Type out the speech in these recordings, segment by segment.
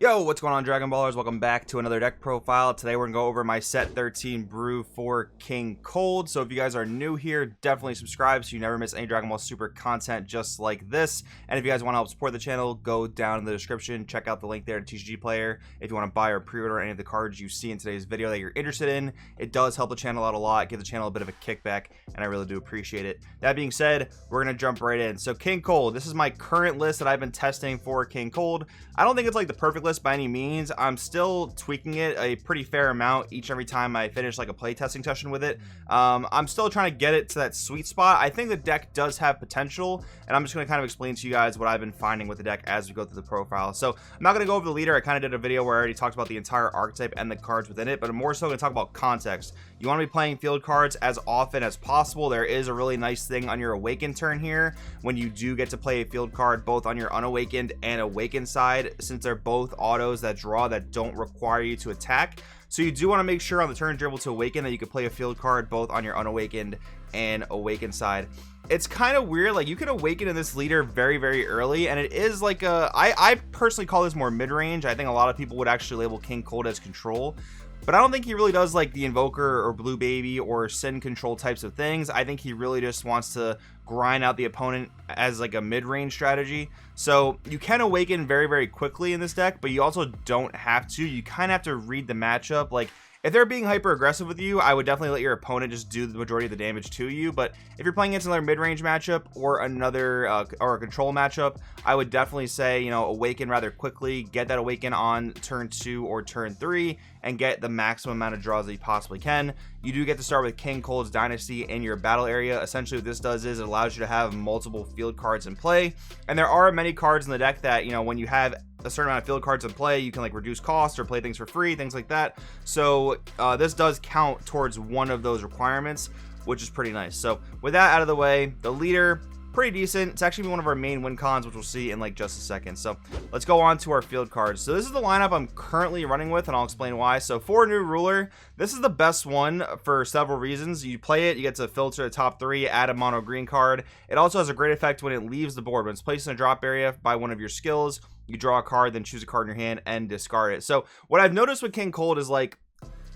Yo, what's going on, Dragon Ballers? Welcome back to another deck profile. Today we're gonna go over my set 13 brew for King Cold. So if you guys are new here, definitely subscribe so you never miss any Dragon Ball Super content just like this. And if you guys want to help support the channel, go down in the description, check out the link there to TCG Player. If you want to buy or pre-order any of the cards you see in today's video that you're interested in, it does help the channel out a lot, give the channel a bit of a kickback, and I really do appreciate it. That being said, we're gonna jump right in. So King Cold, this is my current list that I've been testing for King Cold. I don't think it's like the perfect list by any means. I'm still tweaking it a pretty fair amount each and every time I finish like a play testing session with it. I'm still trying to get it to that sweet spot. I think the deck does have potential, and I'm just going to kind of explain to you guys what I've been finding with the deck as we go through the profile. So I'm not going to go over the leader. I kind of did a video where I already talked about the entire archetype and the cards within it, but I'm more so going to talk about context. You want to be playing field cards as often as possible. There is a really nice thing on your awakened turn here when you do get to play a field card both on your unawakened and awakened side, since they're both autos that draw that don't require you to attack. So you do want to make sure on the turn you're able to awaken that you can play a field card both on your unawakened and awakened side. It's kind of weird, like you can awaken in this leader very early, and it is like I personally call this more mid-range. I think a lot of people would actually label King Cold as control, but I don't think he really does like the Invoker or Blue Baby or Sin control types of things. I think he really just wants to grind out the opponent as like a mid-range strategy. So you can awaken very quickly in this deck, but you also don't have to. You kind of have to read the matchup. Like if they're being hyper aggressive with you, I would definitely let your opponent just do the majority of the damage to you. But if you're playing against another mid-range matchup or another or a control matchup, I would definitely say, you know, awaken rather quickly, get that awaken on turn 2 or turn 3, and get the maximum amount of draws that you possibly can. You do get to start with King Cold's Dynasty in your battle area. Essentially what this does is it allows you to have multiple field cards in play, and there are many cards in the deck that, you know, when you have a certain amount of field cards in play, you can like reduce cost or play things for free, things like that. So this does count towards one of those requirements, which is pretty nice. So with that out of the way, the leader, pretty decent. It's actually one of our main win cons, which we'll see in like just a second. So let's go on to our field cards. So this is the lineup I'm currently running with, and I'll explain why. So for New Ruler, this is the best one for several reasons. You play it, you get to filter the top 3, add a mono green card. It also has a great effect when it leaves the board. When it's placed in a drop area by one of your skills, you draw a card, then choose a card in your hand and discard it. So what I've noticed with King Cold is, like,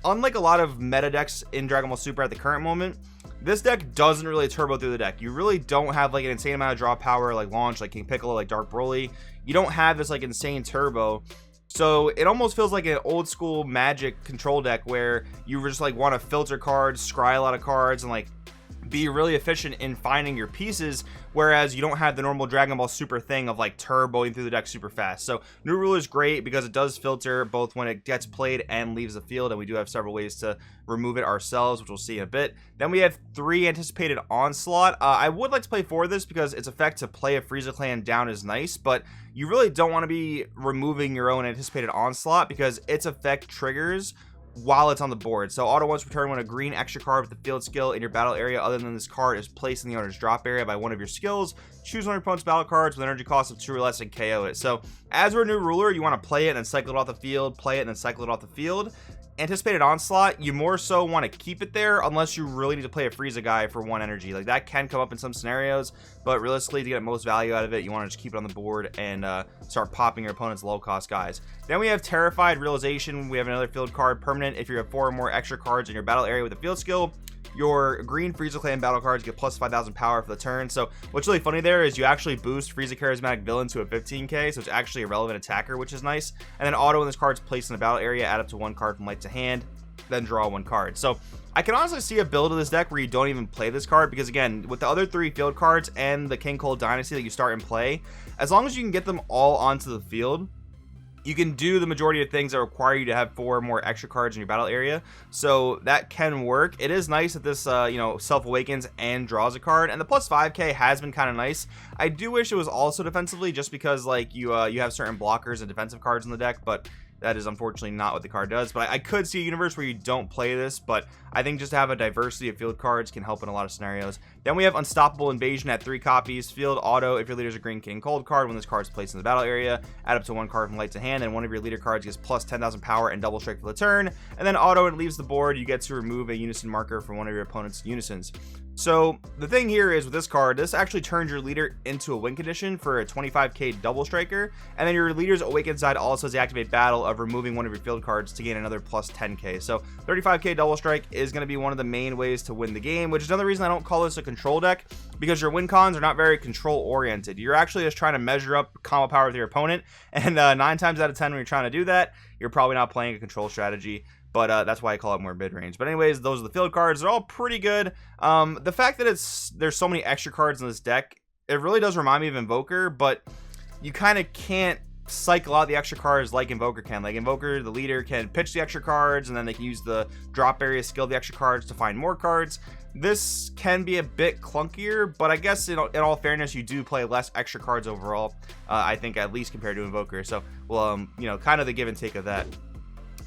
unlike a lot of meta decks in Dragon Ball Super at the current moment, this deck doesn't really turbo through the deck. You really don't have like an insane amount of draw power like Launch, like King Piccolo, like Dark Broly. You don't have this like insane turbo. So it almost feels like an old school Magic control deck where you just like want to filter cards, scry a lot of cards, and like be really efficient in finding your pieces, whereas you don't have the normal Dragon Ball Super thing of like turboing through the deck super fast. So New Ruler is great because it does filter both when it gets played and leaves the field, and we do have several ways to remove it ourselves, which we'll see in a bit. Then we have 3 anticipated onslaught. I would like to play 4 of this because its effect to play a Frieza clan down is nice, but you really don't want to be removing your own anticipated onslaught because its effect triggers while it's on the board. So auto once return when a green extra card with the field skill in your battle area other than this card is placed in the owner's drop area by one of your skills. Choose one of your opponent's battle cards with an energy cost of 2 or less and KO it. So as we're a New Ruler, you want to play it and then cycle it off the field, play it and then cycle it off the field. Anticipated onslaught, you more so want to keep it there unless you really need to play a Frieza guy for 1 energy. Like that can come up in some scenarios, but realistically to get most value out of it, you want to just keep it on the board and start popping your opponent's low cost guys. Then we have Terrified Realization. We have another field card, permanent. If you have 4 or more extra cards in your battle area with a field skill, your green Frieza clan battle cards get plus 5,000 power for the turn. So what's really funny there is you actually boost Frieza charismatic villain to a 15k, so it's actually a relevant attacker, which is nice. And then auto when this card's placed in the battle area, add up to 1 card from light to hand, then draw 1 card. So I can honestly see a build of this deck where you don't even play this card, because again, with the other 3 field cards and the King Cold Dynasty that you start and play, as long as you can get them all onto the field, you can do the majority of things that require you to have 4 more extra cards in your battle area. So that can work. It is nice that this you know, self-awakens and draws a card, and the plus 5k has been kind of nice. I do wish it was also defensively, just because like you have certain blockers and defensive cards in the deck, but that is unfortunately not what the card does. But I could see a universe where you don't play this, but I think just to have a diversity of field cards can help in a lot of scenarios. Then we have Unstoppable Invasion at 3 copies. Field auto if your leader's a green King Cold card. When this card is placed in the battle area, add up to 1 card from light to hand, and one of your leader cards gets plus 10,000 power and double strike for the turn. And then auto, it leaves the board. You get to remove a unison marker from one of your opponent's unisons. So the thing here is with this card, this actually turns your leader into a win condition for a 25k double striker, and then your leader's awakened side also has the activate battle of removing one of your field cards to gain another plus 10k. So 35k double strike is going to be one of the main ways to win the game, which is another reason I don't call this a control deck, because your win cons are not very control oriented. You're actually just trying to measure up combo power with your opponent, and 9 times out of 10 when you're trying to do that, you're probably not playing a control strategy. But that's why I call it more mid-range. But anyways, those are the field cards. They're all pretty good. The fact that there's so many extra cards in this deck, it really does remind me of Invoker, but you kind of can't cycle out the extra cards like Invoker can. Like Invoker, the leader can pitch the extra cards, and then they can use the drop area skill the extra cards to find more cards. This can be a bit clunkier, but I guess in all fairness, you do play less extra cards overall, I think, at least compared to Invoker. So, well, kind of the give and take of that.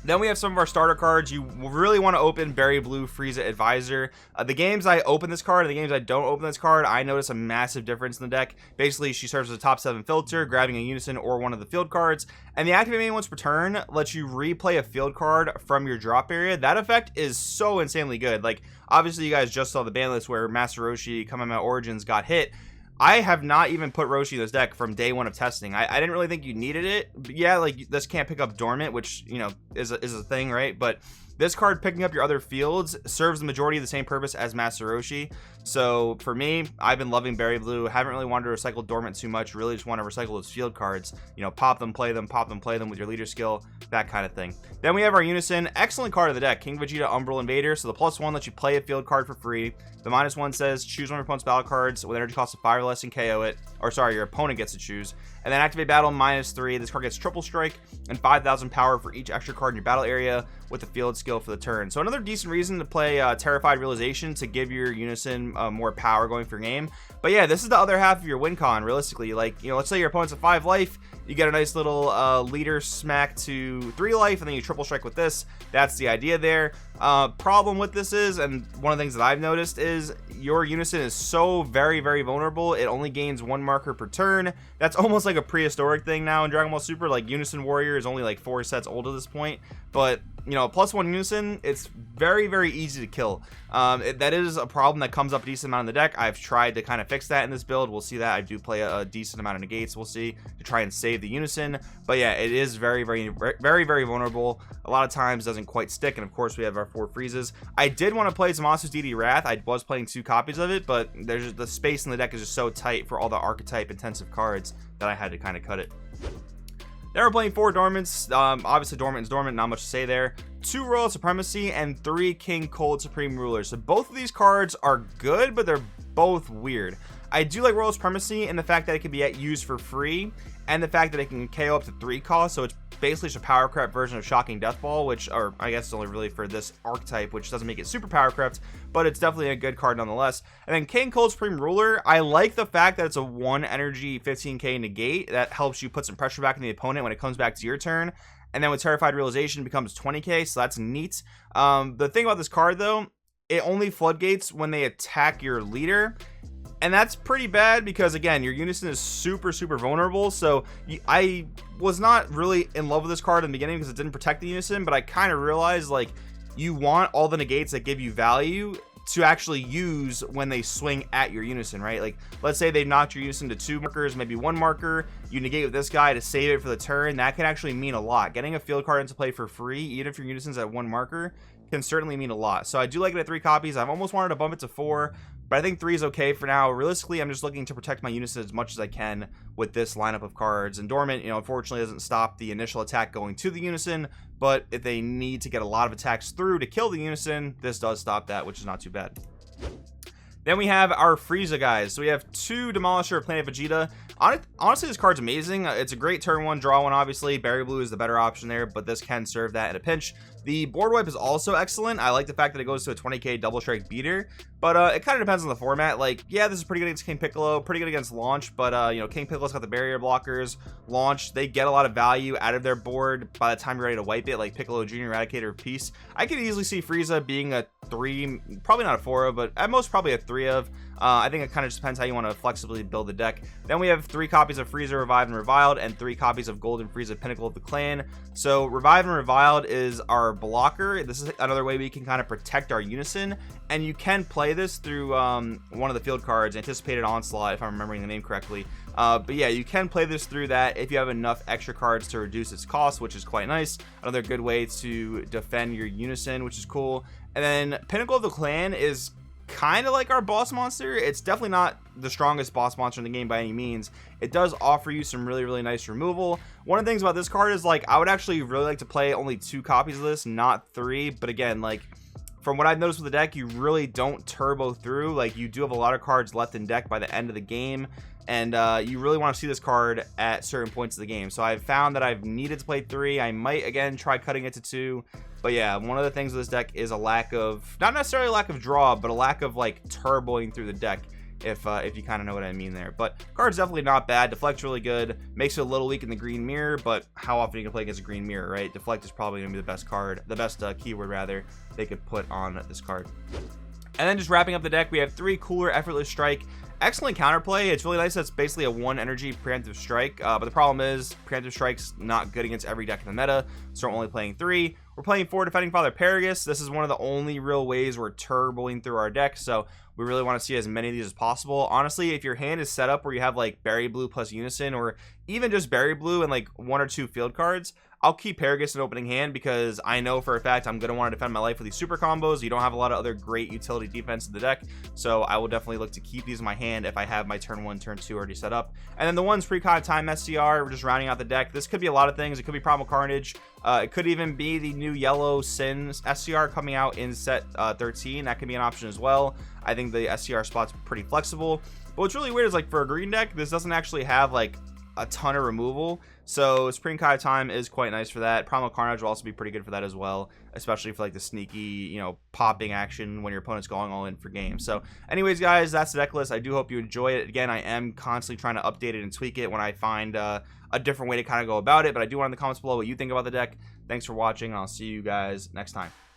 Then we have some of our starter cards. You really want to open Berry Blue Frieza Advisor. The games I open this card and the games I don't open this card, I notice a massive difference in the deck. Basically, she serves as a top 7 filter, grabbing a Unison or one of the field cards. And the activate main once per turn lets you replay a field card from your drop area. That effect is so insanely good. Like, obviously, you guys just saw the ban list where Master Roshi, Kamehameha Origins, got hit. I have not even put Roshi in this deck from day one of testing. I didn't really think you needed it. But yeah, like, this can't pick up Dormant, which, is a thing, right? But this card picking up your other fields serves the majority of the same purpose as Master Roshi. So for me, I've been loving Berry Blue. Haven't really wanted to recycle Dormant too much. Really just want to recycle those field cards. Pop them, play them with your leader skill, that kind of thing. Then we have our Unison. Excellent card of the deck. King Vegeta, Umbral Invader. So the +1 lets you play a field card for free. The -1 says choose one of your opponent's battle cards with energy cost of 5 or less and KO it. Or sorry, your opponent gets to choose. And then activate battle -3. This card gets triple strike and 5,000 power for each extra card in your battle area with the field skill for the turn. So another decent reason to play Terrified Realization to give your Unison more power going for your game. But yeah, this is the other half of your win con, realistically. Like, let's say your opponent's at 5 life, you get a nice little leader smack to 3 life, and then you triple strike with this. That's the idea there. Problem with this is, and one of the things that I've noticed is, your Unison is so very, very vulnerable. It only gains 1 marker per turn. That's almost like a prehistoric thing now in Dragon Ball Super. Like, Unison Warrior is only like 4 sets old at this point. But, +1 Unison, it's very, very easy to kill. That is a problem that comes up a decent amount in the deck. I've tried to kind of fix that in this build. We'll see that. I do play a decent amount of negates, we'll see, to try and save the Unison. But yeah, it is very, very, very, very vulnerable. A lot of times doesn't quite stick. And of course, we have our 4 freezes. I did want to play Zamasu's DD Wrath. I was playing 2 copies of it, but there's the space in the deck is just so tight for all the archetype intensive cards that I had to kind of cut it. Then we're playing 4 Dormants. Obviously, Dormant is Dormant, not much to say there. 2 Royal Supremacy and 3 King Cold Supreme Rulers. So both of these cards are good, but they're both weird. I do like Royal Supremacy in the fact that it can be used for free, and the fact that it can KO up to 3 costs. So it's basically just a power crept version of Shocking Death Ball, which, or I guess it's only really for this archetype, which doesn't make it super power crept, but it's definitely a good card nonetheless. And then King Cold Supreme Ruler, I like the fact that it's a 1 energy 15k negate that helps you put some pressure back on the opponent when it comes back to your turn. And then with Terrified Realization, it becomes 20k, so that's neat. The thing about this card, though, it only floodgates when they attack your leader. And that's pretty bad because, again, your Unison is super, super vulnerable. So I was not really in love with this card in the beginning because it didn't protect the Unison. But I kind of realized, like, you want all the negates that give you value to actually use when they swing at your Unison, right? Like, let's say they knocked your Unison to 2 markers, maybe 1 marker. You negate with this guy to save it for the turn. That can actually mean a lot. Getting a field card into play for free, even if your Unison's at 1 marker, can certainly mean a lot. So I do like it at 3 copies. I've almost wanted to bump it to 4, but I think 3 is okay for now. Realistically, I'm just looking to protect my Unison as much as I can with this lineup of cards. And Dormant, unfortunately doesn't stop the initial attack going to the Unison, but if they need to get a lot of attacks through to kill the Unison, this does stop that, which is not too bad. Then we have our Frieza guys. So we have 2 Demolisher Planet Vegeta. Honestly, this card's amazing. It's a great turn 1, draw 1, obviously. Berry Blue is the better option there, but this can serve that in a pinch. The board wipe is also excellent. I like the fact that it goes to a 20k double strike beater, but it kind of depends on the format. Like, yeah, this is pretty good against King Piccolo, pretty good against Launch, but King Piccolo's got the barrier blockers. Launch, they get a lot of value out of their board by the time you're ready to wipe it, like Piccolo Jr., Eradicator, Peace. I could easily see Frieza being a 3, probably not a 4 of, but at most probably a 3 of. I think it kind of just depends how you want to flexibly build the deck. Then we have 3 copies of Frieza Revived and Reviled and 3 copies of Golden Frieza Pinnacle of the Clan. So Revived and Reviled is our blocker. This is another way we can kind of protect our Unison, and you can play this through one of the field cards, Anticipated Onslaught, if I'm remembering the name correctly. But yeah, you can play this through that if you have enough extra cards to reduce its cost, which is quite nice. Another good way to defend your Unison, which is cool. And then Pinnacle of the Clan is kind of like our boss monster. It's definitely not the strongest boss monster in the game by any means. It does offer you some really nice removal. One of the things about this card is, like, I would actually really like to play only 2 copies of this, not 3. But again, like, from what I've noticed with the deck, you really don't turbo through. Like, you do have a lot of cards left in deck by the end of the game, and you really want to see this card at certain points of the game. So I've found that I've needed to play 3. I might again try cutting it to 2. But yeah, one of the things with this deck is a lack of, not necessarily a lack of draw, but a lack of like turboing through the deck, if you kind of know what I mean there. But card's definitely not bad. Deflect's really good. Makes it a little weak in the green mirror, but how often you can play against a green mirror, right? Deflect is probably going to be the best card, the best keyword rather, they could put on this card. And then just wrapping up the deck, we have 3 Cooler Effortless Strike. Excellent counterplay. It's really nice that it's basically a 1 energy preemptive strike, but the problem is preemptive strike's not good against every deck in the meta, so we're only playing 3. We're playing 4 Defending Father Paragus. This is one of the only real ways we're turboing through our deck, so we really want to see as many of these as possible. Honestly, if your hand is set up where you have like Berry Blue plus Unison, or even just Berry Blue and like 1 or 2 field cards, I'll keep Paragus in opening hand, because I know for a fact I'm going to want to defend my life with these super combos. You don't have a lot of other great utility defense in the deck, so I will definitely look to keep these in my hand if I have my turn 1, turn 2 already set up. And then the one's Precon Time SCR, we're just rounding out the deck. This could be a lot of things. It could be Primal Carnage. It could even be the new Yellow Sin SCR coming out in set 13. That could be an option as well. I think the SCR spot's pretty flexible. But what's really weird is, like, for a green deck, this doesn't actually have like a ton of removal, so Spring Kai Time is quite nice for that. Primal Carnage will also be pretty good for that as well, especially for like the sneaky, you know, popping action when your opponent's going all in for game. So anyways, guys, that's the deck list. I do hope you enjoy it. Again, I am constantly trying to update it and tweak it when I find a different way to kind of go about it, but I do want in the comments below what you think about the deck. Thanks for watching, and I'll see you guys next time.